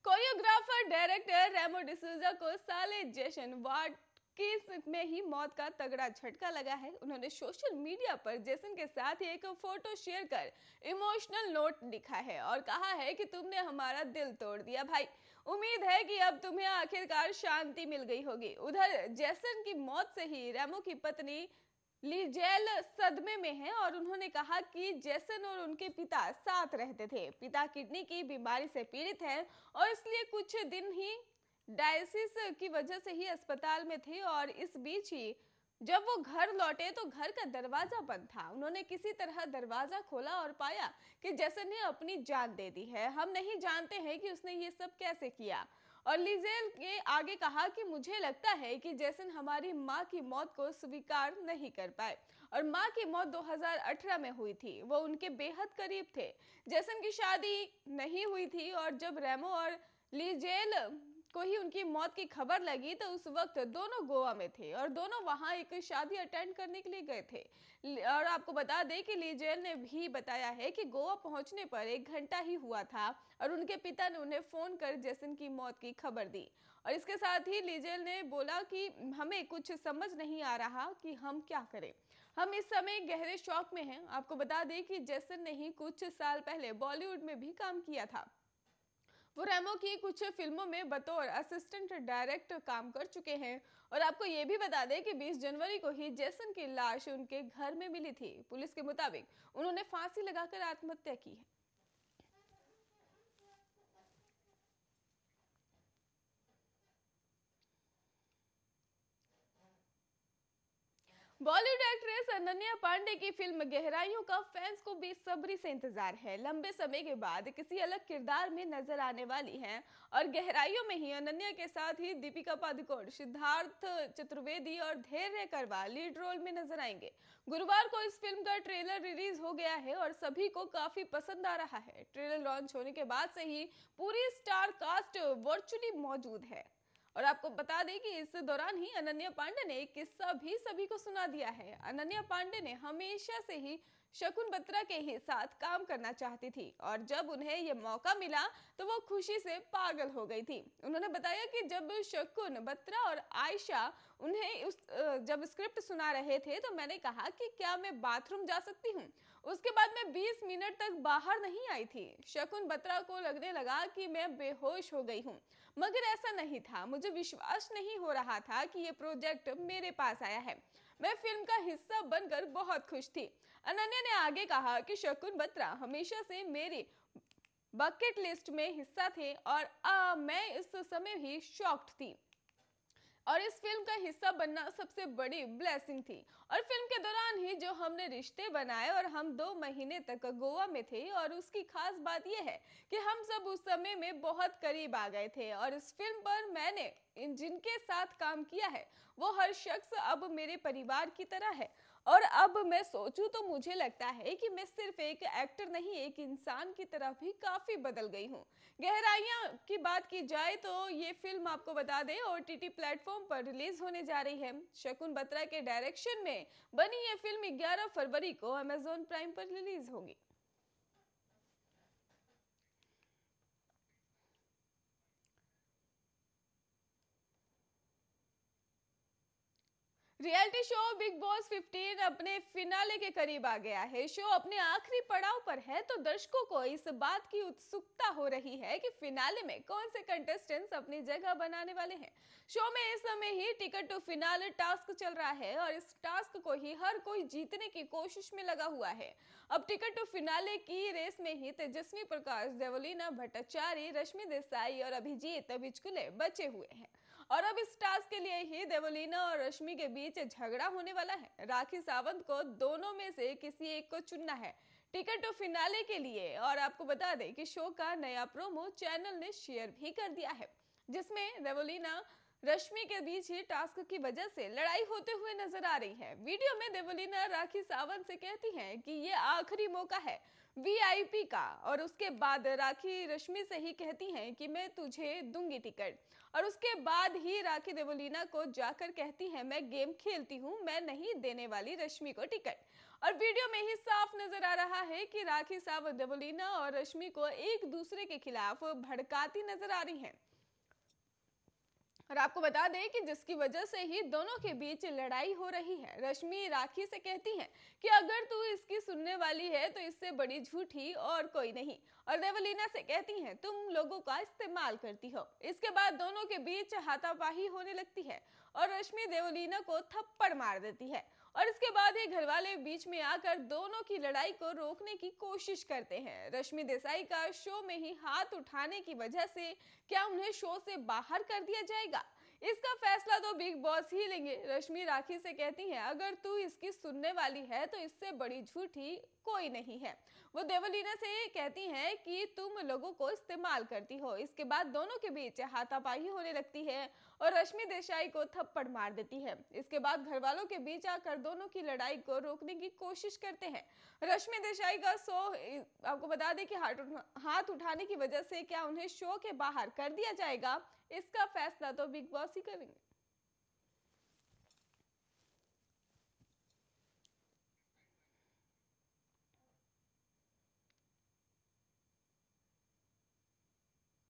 Choreographer director Remo D'Souza को साले Jason वाट case में ही मौत का तगड़ा झटका लगा है। उन्होंने सोशल मीडिया पर जेसन के साथ एक फोटो शेयर कर इमोशनल नोट लिखा है और कहा है कि तुमने हमारा दिल तोड़ दिया भाई। उम्मीद है कि अब तुम्हें आखिरकार शांति मिल गई होगी। उधर जेसन की मौत से ही रेमो की पत्नी लीजेल सदमे में है और उन्होंने कहा कि जेसन और उनके पिता साथ रहते थे। पिता किडनी की बीमारी से पीड़ित हैं और इसलिए कुछ दिन ही डायलिसिस की वजह से ही अस्पताल में थे और इस बीच ही जब वो घर लौटे तो घर का दरवाजा बंद था। उन्होंने किसी तरह दरवाजा खोला और पाया कि जेसन ने अपनी जान दे दी है। हम नहीं जानते हैं कि उसने ये सब कैसे किया। और लीजेल के आगे कहा कि मुझे लगता है कि जेसन हमारी माँ की मौत को स्वीकार नहीं कर पाए और माँ की मौत 2018 में हुई थी। वो उनके बेहद करीब थे। जेसन की शादी नहीं हुई थी और जब रेमो और लीजेल को ही उनकी मौत की खबर लगी तो उस वक्त दोनों गोवा में थे और दोनों वहां एक शादी अटेंड करने के लिए गए थे। और आपको बता दें कि लीजेल ने भी बताया है कि गोवा पहुंचने पर 1 घंटा ही हुआ था और उनके पिता ने उन्हें फोन कर जेसन की मौत की खबर दी। और इसके साथ ही लीजेल ने बोला कि हमें कुछ समझ नहीं आ रहा कि हम क्या करें। हम इस समय गहरे शौक में हैं। आपको बता दें कि जेसन ने ही कुछ साल पहले बॉलीवुड में भी काम किया था। वो रेमो की कुछ फिल्मों में बतौर असिस्टेंट डायरेक्टर काम कर चुके हैं। और आपको ये भी बता दें कि 20 जनवरी को ही जेसन की लाश उनके घर में मिली थी। पुलिस के मुताबिक उन्होंने फांसी लगाकर आत्महत्या की है। बॉलीवुड एक्ट्रेस अनन्या पांडे की फिल्म गहराइयों का फैंस को बेसब्री से इंतजार है। लंबे समय के बाद किसी अलग किरदार में नजर आने वाली हैं और गहराइयों में ही अनन्या के साथ ही दीपिका पादुकोण, सिद्धार्थ चतुर्वेदी और धैर्य करवा लीड रोल में नजर आएंगे। गुरुवार को इस फिल्म का ट्रेलर रिलीज हो गया है और सभी को काफी पसंद आ रहा है। ट्रेलर लॉन्च होने के बाद से ही पूरी स्टार कास्ट वर्चुअली मौजूद है। और आपको बता दें कि इस दौरान ही अनन्या पांडे ने एक किस्सा भी सभी को सुना दिया है। अनन्या पांडे ने हमेशा से ही शकुन बत्रा के ही साथ काम करना चाहती थी और जब उन्हें यह मौका मिला तो वो खुशी से पागल हो गई थी। उन्होंने बताया कि जब शकुन बत्रा और आयशा उन्हें जब स्क्रिप्ट सुना रहे थे तो मैंने कहा कि क्या मैं बाथरूम जा सकती हूँ। उसके बाद मैं 20 मिनट तक बाहर नहीं आई थी। शकुन बत्रा को लगने लगा कि मैं बेहोश हो गई हूँ, मगर ऐसा नहीं था। मुझे विश्वास नहीं हो रहा था कि ये प्रोजेक्ट मेरे पास आया है। मैं फिल्म का हिस्सा बनकर बहुत खुश थी। अनन्या ने आगे कहा कि शकुन बत्रा हमेशा से मेरी बकेट लिस्ट में हिस्सा थे और मैं इस समय ही शॉक्ड थी और इस फिल्म का हिस्सा बनना सबसे बड़ी ब्लेसिंग थी। और फिल्म के दौरान ही जो हमने रिश्ते बनाए और हम 2 महीने तक गोवा में थे और उसकी खास बात यह है कि हम सब उस समय में बहुत करीब आ गए थे और इस फिल्म पर मैंने जिनके साथ काम किया है वो हर शख्स अब मेरे परिवार की तरह है। और अब मैं सोचूं तो मुझे लगता है कि मैं सिर्फ एक एक्टर नहीं, एक इंसान की तरह भी काफी बदल गई हूँ। गहराइयां की बात की जाए तो ये फिल्म आपको बता दें ओटीटी प्लेटफॉर्म पर रिलीज होने जा रही है। शकुन बत्रा के डायरेक्शन में बनी ये फिल्म 11 फरवरी को अमेजॉन प्राइम पर रिलीज होगी। रियलिटी शो बिग बॉस 15 अपने फिनाले के करीब आ गया है। शो अपने आखिरी पड़ाव पर है तो दर्शकों को इस बात की उत्सुकता हो रही है कि फिनाले में कौन से कंटेस्टेंट्स अपनी जगह बनाने वाले हैं। शो में इस समय ही टिकट टू फिनाले टास्क चल रहा है और इस टास्क को ही हर कोई जीतने की कोशिश में लगा हुआ है। अब टिकट टू फिनाले की रेस में ही तेजस्वी प्रकाश, देवलीना भट्टाचार्य, रश्मि देसाई और अभिजीत बिचकुले बचे हुए हैं। और अब इस टास्क के लिए ही देवलीना और रश्मि के बीच झगड़ा होने वाला है। राखी सावंत को दोनों में से किसी एक को चुनना है टिकट टू फिनाले के लिए। और आपको बता दें कि शो का नया प्रोमो चैनल ने शेयर भी कर दिया है जिसमें देवलीना रश्मि के बीच ही टास्क की वजह से लड़ाई होते हुए नजर आ रही है। वीडियो में देवलीना राखी सावंत से कहती हैं कि ये आखिरी मौका है वीआईपी का और उसके बाद राखी रश्मि से ही कहती हैं कि मैं तुझे दूंगी टिकट। और उसके बाद ही राखी देवलीना को जाकर कहती है मैं गेम खेलती हूँ, मैं नहीं देने वाली रश्मि को टिकट। और वीडियो में ही साफ नजर आ रहा है कि राखी सावंत देवलीना और रश्मि को एक दूसरे के खिलाफ भड़काती नजर आ रही हैं। और आपको बता दें कि जिसकी वजह से ही दोनों के बीच लड़ाई हो रही है। रश्मि राखी से कहती है कि अगर तू इसकी सुनने वाली है तो इससे बड़ी झूठी और कोई नहीं, और देवलीना से कहती हैं तुम लोगों का इस्तेमाल करती हो। इसके बाद दोनों के बीच हाथापाई होने लगती है और रश्मि देवलीना को थप्पड़ मार देती है। और इसके बाद ही घर वाले बीच में आकर दोनों की लड़ाई को रोकने की कोशिश करते हैं। रश्मि देसाई का शो में ही हाथ उठाने की वजह से क्या उन्हें शो से बाहर कर दिया जाएगा, इसका फैसला तो बिग बॉस ही लेंगे। रश्मि राखी से कहती हैं अगर तू इसकी सुनने वाली है तो इससे बड़ी झूठी कोई नहीं है। वो देवलीना से कहती हैं कि तुम लोगों को इस्तेमाल करती हो। इसके बाद दोनों के बीच हाथापाई होने लगती है और रश्मि देसाई को थप्पड़ मार देती है। इसके बाद घर वालों के बीच आकर दोनों की लड़ाई को रोकने की कोशिश करते हैं। रश्मि देसाई का शो, आपको बता दें कि हाथ उठाने की वजह से क्या उन्हें शो के बाहर कर दिया जाएगा, इसका फैसला तो बिग बॉस ही करेंगे।